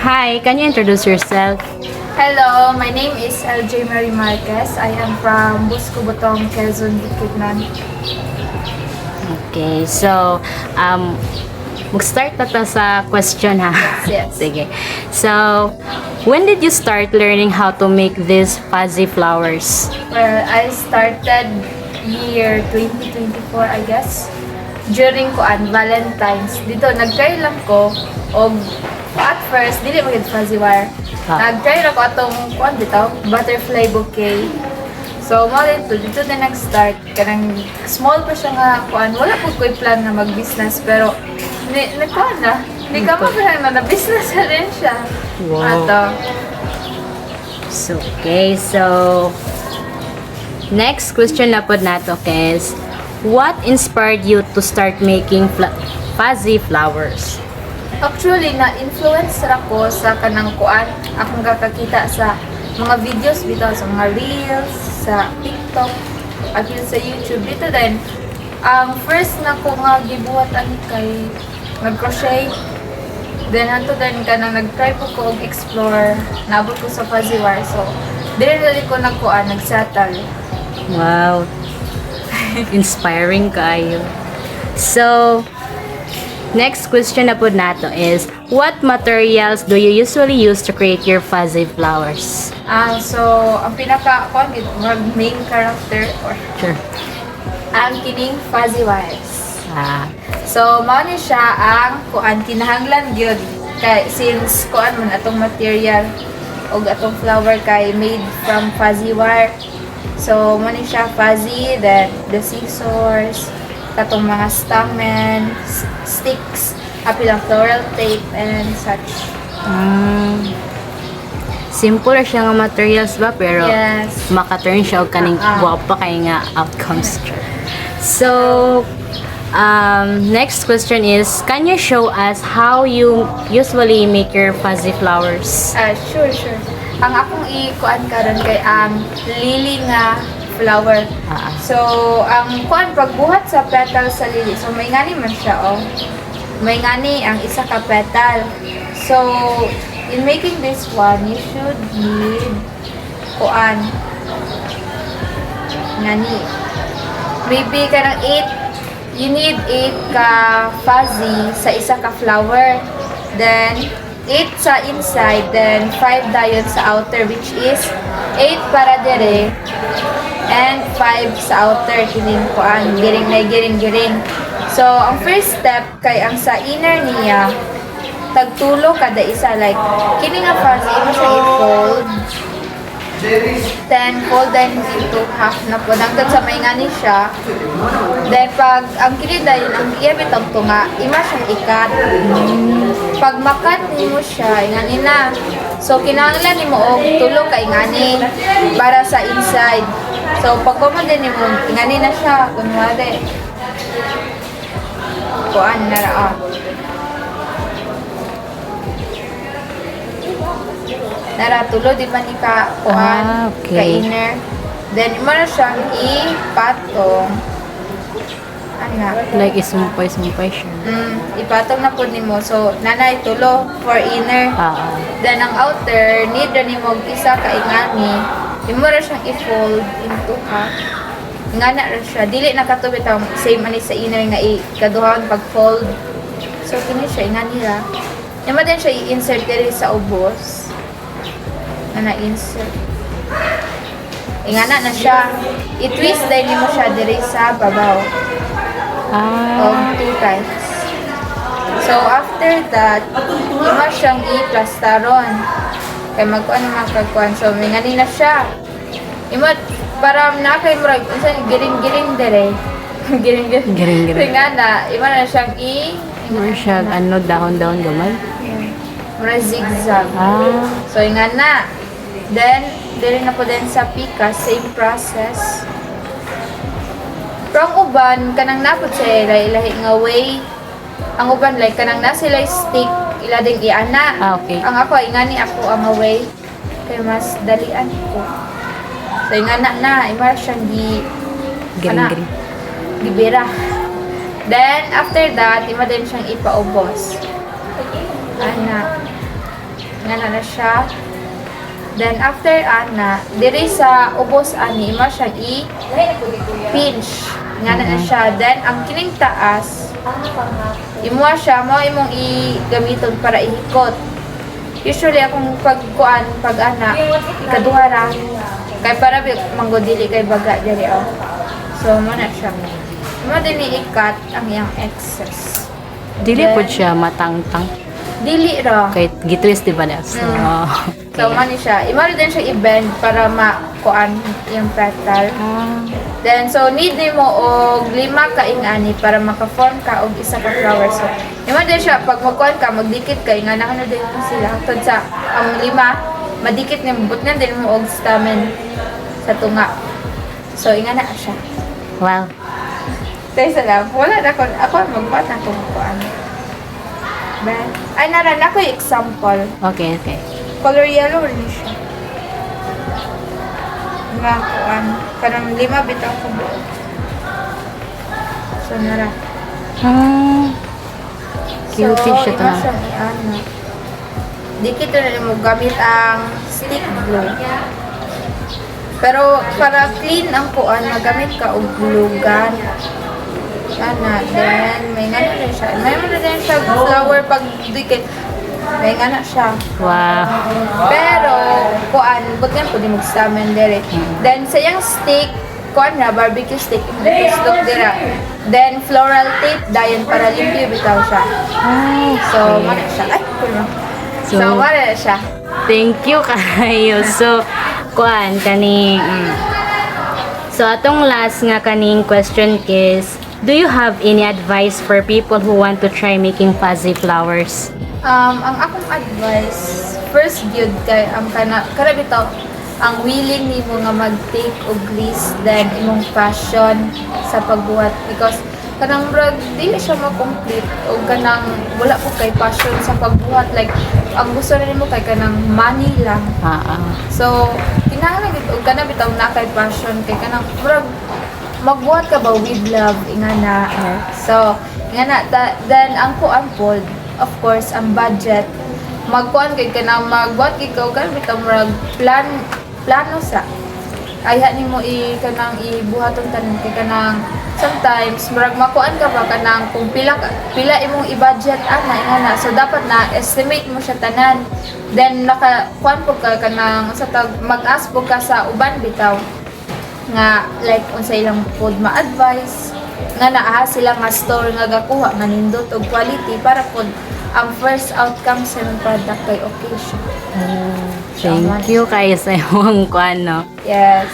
Hi, can you introduce yourself? Hello, my name is LJ Mary Marquez. I am from Busco Botong, Quezon, Bukidnon. Okay, so, mag-start na to sa question ha. Yes. Sige. So, when did you start learning how to make these fuzzy flowers? Well, I started year 2024, I guess. During Valentine's. Dito, nag-try lang ko. O, at first, dili magiging fuzzy wire. Nag-try lang ko atong, dito, butterfly bouquet. So, mo dito na nag-start. Kanang small pa siya nga, wala po ko'y plan na mag-business. Pero, nagkuhan na. Hindi ka na na-business na rin siya. Wow. Ato. So, okay, so, next question na po nato is, what inspired you to start making fuzzy flowers? Actually, na-influence ra ko sa kanang akong kakakita sa mga videos dito, sa mga reels, sa TikTok, at yun sa YouTube. Dito din, ang first na ko nga gibuhat ani kay nag-crochet. Then, hanto din ka nang nag-try po ko og explore, naabot ko sa fuzzy wire. So, dili ko na nag-settle. Wow. Inspiring kayo. So, next question na po nato is, what materials do you usually use to create your fuzzy flowers? So, ang main character or Sure. ang kining fuzzy wires. So, mao ni siya ang kinahanglan gyud kay since man atong material og atong flower kay made from fuzzy wire. So, mao ni siya fuzzy, then the scissors, katong mga stamen, sticks, apil ang floral tape, and such. Simple siya nga materials ba, pero Yes. maka-turn siya og kaning guwapa kay nga outcomes. So, next question is, can you show us how you usually make your fuzzy flowers? Sure. Ang akong karon kay ang lily nga flower. So, ang pagbuhat sa petal sa lily. So, may ngani man siya, May ngani ang isa ka petal. So, in making this one, you should need ngani. Maybe kanang 8, you need 8 ka fuzzy sa isa ka flower. Then, 8 sa inside, then 5 dayon sa outer, which is 8 para dire and 5 sa outer, kining giring. So, ang first step kay ang sa inner niya, tagtulo kada isa, like kining nga fuzzy mo siya i-fold, then fold them into half na po hanggang sa may ngani siya. Then pag ang kini dayon ang iyabit ang tunga, ima siyang ikat. Pag makat nimo siya, ingani na. So kinahanglan nimo og tulo ka ingani para sa inside. So pag din nimo ingani na siya kunwari. Na ra. Nara tulo di ba ni ka Okay. ka inner. Then imo na siyang ipatong. Like, isumpay siya. Ipatong na po nimo. So, nanay tulo for inner. Then, ang outer, need na nimo isa ka ingani. Imo ra siyang i-fold into half. Ingana ra siya. Dili na katubit ang same ani sa inner nga ikaduhang pag-fold. So, kini siya ingani ra. Imo din siya i-insert diri sa ubos. Na-insert. Ingana na siya. I-twist din nimo siya diri sa babaw. 2 times. So, after that, imo siyang i-plastaron. Kaya magkuhan. So, may ngani na siya. Imo, para nakay mo, giring-giring dire. Giring-giring. Nga na, imo na siyang More siya, dahon-dahon gamay? mura zigzag. So, nga na. Then, dire na po din sa pika, same process. Pero ang uban, kanang napod sa ilahi nga way. Ang uban, like, kanang na sila stick, ila ding iana. Okay. Ang ako, ingani ako ang way. Kaya mas dalian ko. So, ingana na, imar siyang Giring-giring. gibira. Then, after that, ima din siyang ipaubos. nga na siya. Then after ana, diri sa ubos ani imo siya i-pinch nga na siya. Then ang kining taas imo siya mo imong i-gamiton para ihikot. Usually akong pag ana ikaduha ra kay para mango dili kay baga diri oh. So mo na siya. Mo din i-cut ang iyang excess. Dili Then, po siya matangtang. Dili ra. Kay gitwist di ba na? So, So man siya. Imo din siya i-bend para makuan yung petal. Then, so, need mo og 5 ka ingani para maka-form ka og isa ka flower. So, imo din siya, pag magkuhan ka, magdikit ka, nga na din mo sila. Tod sa, ang 5, madikit ni but nga din mo og stamen sa tunga. So, inga na siya. wow. Tayo sa lang, wala na ako magbuhat na kung kuhan. Ben, ay, naran ako yung example. Okay, okay. Color yellow rin siya. Nga kuhan. Karang 5 bitaw ko buo. So, nara. Cute siya to na. So, siyang i-ano. Dikit na mo gamit ang stick glue. Pero para clean ang kuan, magamit ka og glue gun. Ana, then may ngana rin siya. May mga rin siya flower pag dikit. May ngana siya. Wow. Pero, kuan, but yan po di mag-stamen dire. Then, sa yung stick, kuan na, barbecue stick, look dira. Then, floral tape, dayon para limpyo bitaw siya. So, mana siya. Ay, kuno. So, mana siya. Thank you kayo. So, kuan kaning So atong last nga kaning question is, do you have any advice for people who want to try making fuzzy flowers? Ang akong advice, first gyud kay ang kana bitaw ang willing nimo nga mag-take og risk then imong passion sa pagbuhat because kanang brag dili siya ma-complete o kanang wala po kay passion sa pagbuhat like ang gusto na nimo kay kanang money lang. So kinahanglan gid og kana bitaw na kay passion kay kanang brag magbuhat ka ba with love ingana. So ingana then ang kuan pod of course ang budget magkuan kay kanang magbuhat kay ka kan bitaw brag plano sa kaya nimo kanang ibuhaton tanan kay kanang sometimes murag makuan ka ba kanang kung pila imong i-budget ana ingana so dapat na estimate mo siya tanan then nakakuan po ka kanang sa tag mag-ask po ka sa uban bitaw nga like unsa ilang pod ma-advise nga naa sila nga store nga gakuha nga nindot og quality para pod ang first outcome sa imong product kay okay siya. Thank you kayo sa imong kuan no. Yes.